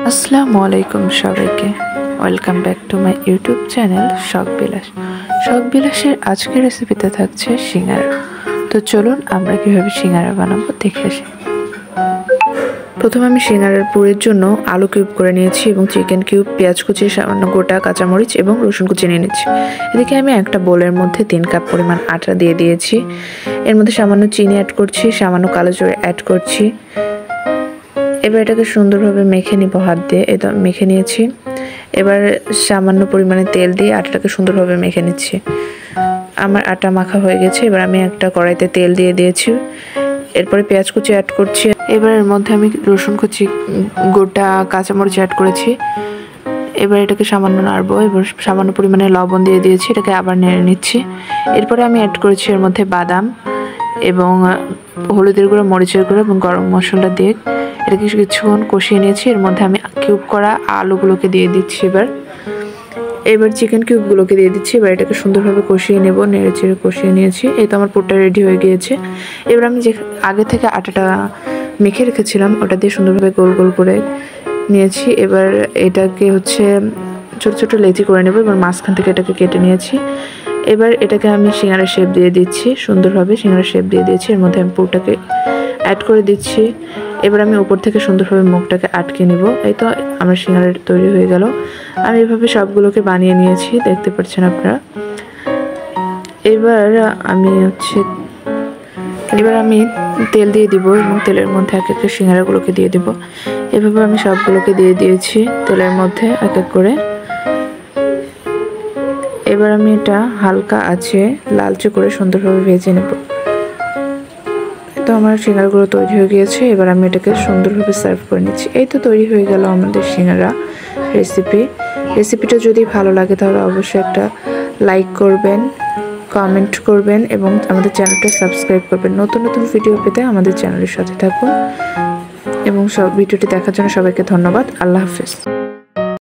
আসসালামু আলাইকুম সবাইকে। Welcome back to my YouTube channel শখ বিলাস। শখ বিলাসের আজকের রেসিপিতে থাকছে সিঙ্গারা। তো চলুন আমরা কীভাবে সিঙ্গারা বানাবো দেখে আসি। প্রথমে আমি সিঙ্গারার পুরের জন্য আলু কিউব করে নিয়েছি এবং চিকেন কিউব, পেঁয়াজ কুচি, সামান্য গোটা কাঁচামরিচ এবং রসুন কুচি নিয়ে নিচ্ছি। এদিকে আমি একটা বোলের মধ্যে 3 কাপ পরিমাণ আটা দিয়ে দিয়েছি। এর মধ্যে সামান্য চিনি অ্যাড করছি, সামান্য কালো জিরা অ্যাড করছি। এবার এটাকে সুন্দরভাবে মেখে নিব হাত দিয়ে। এটা মেখে নিয়েছি। এবার সামান্য পরিমাণে তেল দিয়ে আটাটাকে সুন্দরভাবে মেখে নিচ্ছি। আমার আটা মাখা হয়ে গেছে। এবার আমি একটা কড়াইতে তেল দিয়ে দিয়েছি। এরপরে পেঁয়াজ কুচি অ্যাড করছি। এবার এর মধ্যে আমি রসুন কুচি, গোটা কাঁচামরিচ অ্যাড করেছি। এবার এটাকে সামান্য নাড়বো। এবার সামান্য পরিমাণে লবণ দিয়ে দিয়েছি। এটাকে আবার নেড়ে নিচ্ছি। এরপরে আমি অ্যাড করেছি এর মধ্যে বাদাম এবং হলুদের গুঁড়ো, মরিচের গুঁড়ো এবং গরম মশলা দিয়ে এটাকে কিছুক্ষণ কষিয়ে নিয়েছি। এর মধ্যে আমি কিউব করা আলুগুলোকে দিয়ে দিচ্ছি। এবার চিকেন কিউবগুলোকে দিয়ে দিচ্ছি। এবার এটাকে সুন্দরভাবে কষিয়ে নেব। নেড়ে চেড়ে কষিয়ে নিয়েছি। এই তো আমার পুরটা রেডি হয়ে গিয়েছে। এবার আমি যে আগে থেকে আটাটা মেখে রেখেছিলাম ওটা দিয়ে সুন্দরভাবে গোল গোল করে নিয়েছি। এবার এটাকে ছোট ছোট লেচি করে নেব। এবার মাঝখান থেকে এটাকে কেটে নিয়েছি। এবার এটাকে আমি সিঙ্গারা শেপ দিয়ে দিচ্ছি। সুন্দরভাবে সিঙ্গারা শেপ দিয়ে দিয়েছি। এর মধ্যে আমি পুরটাকে অ্যাড করে দিচ্ছি। এবার আমি উপর থেকে সুন্দরভাবে মুখটাকে আটকে নিব। এই তো আমার সিঙ্গারা তৈরি হয়ে গেল। আমি এভাবে সবগুলোকে বানিয়ে নিয়েছি, দেখতে পাচ্ছেন আপনারা। এবার আমি তেল দিয়ে দিব এবং তেলের মধ্যে এক এক সিঙ্গারাগুলোকে দিয়ে দিব। এভাবে আমি সবগুলোকে দিয়ে দিয়েছি তেলের মধ্যে এক এক করে। এবার আমি এটা হালকা আছে লালচে করে সুন্দরভাবে ভেজে নেব। তো আমার সিঙ্গারাগুলো তৈরি হয়ে গিয়েছে। এবার আমি এটাকে সুন্দরভাবে সার্ভ করে নিচ্ছি। এই তো তৈরি হয়ে গেল আমাদের সিঙ্গারা রেসিপিটা যদি ভালো লাগে তাহলে অবশ্যই একটা লাইক করবেন, কমেন্ট করবেন এবং আমাদের চ্যানেলটা সাবস্ক্রাইব করবেন। নতুন নতুন ভিডিও পেতে আমাদের চ্যানেলের সাথে থাকুন এবং ভিডিওটি দেখার জন্য সবাইকে ধন্যবাদ। আল্লাহ হাফেজ।